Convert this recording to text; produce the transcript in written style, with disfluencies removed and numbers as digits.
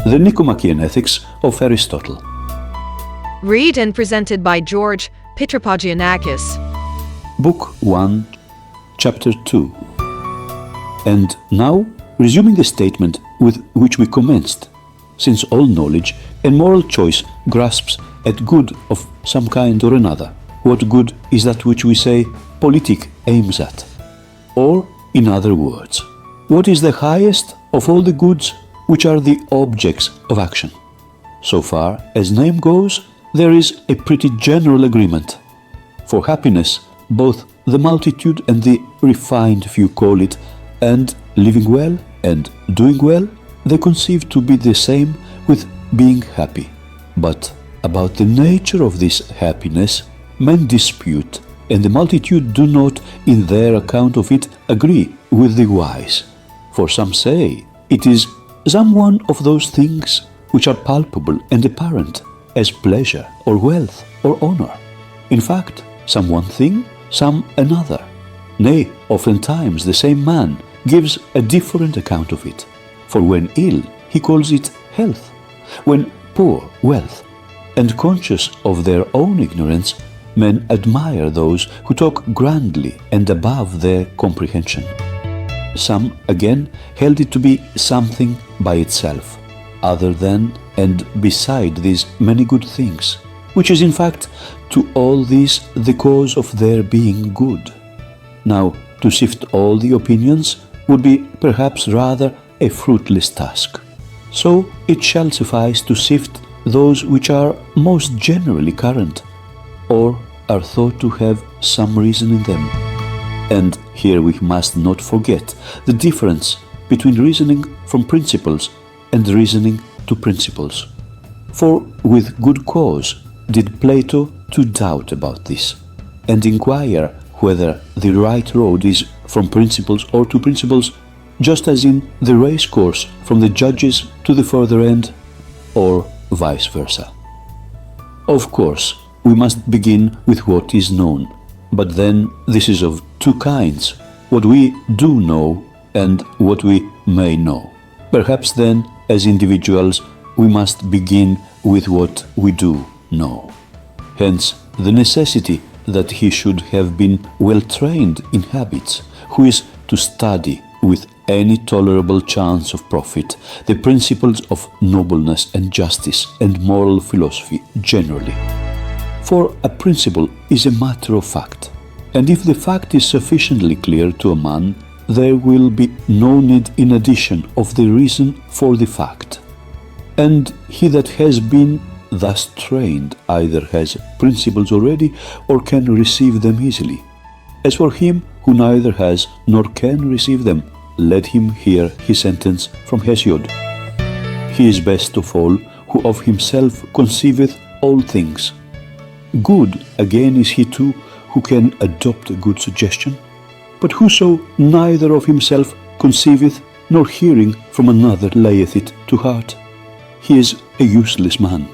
The Nicomachean Ethics of Aristotle. Read and presented by George Pitropogiannakis. Book 1, Chapter 2. And now, resuming the statement with which we commenced, since all knowledge and moral choice grasps at good of some kind or another, what good is that which we say politic aims at? Or, in other words, what is the highest of all the goods which are the objects of action? So far as name goes, there is a pretty general agreement. For happiness, both the multitude and the refined few call it, and living well and doing well, they conceive to be the same with being happy. But about the nature of this happiness, men dispute, and the multitude do not, in their account of it, agree with the wise. For some say it is some one of those things which are palpable and apparent, as pleasure or wealth or honor. In fact, some one thing, some another. Nay, oftentimes the same man gives a different account of it. For when ill, he calls it health; when poor, wealth. And conscious of their own ignorance, men admire those who talk grandly and above their comprehension. Some, again, held it to be something by itself, other than and beside these many good things, which is in fact to all these the cause of their being good. Now, to sift all the opinions would be perhaps rather a fruitless task. So it shall suffice to sift those which are most generally current, or are thought to have some reason in them. And here we must not forget the difference between reasoning from principles and reasoning to principles. For with good cause did Plato to doubt about this, and inquire whether the right road is from principles or to principles, just as in the race course from the judges to the further end, or vice versa. Of course, we must begin with what is known, but then this is of two kinds, what we do know and what we may know. Perhaps then, as individuals, we must begin with what we do know. Hence, the necessity that he should have been well trained in habits, who is to study with any tolerable chance of profit the principles of nobleness and justice and moral philosophy generally. For a principle is a matter of fact, and if the fact is sufficiently clear to a man, there will be no need in addition of the reason for the fact. And he that has been thus trained either has principles already or can receive them easily. As for him who neither has nor can receive them, let him hear his sentence from Hesiod. He is best of all who of himself conceiveth all things. Good again is he too who can adopt a good suggestion, but whoso neither of himself conceiveth nor hearing from another layeth it to heart, he is a useless man.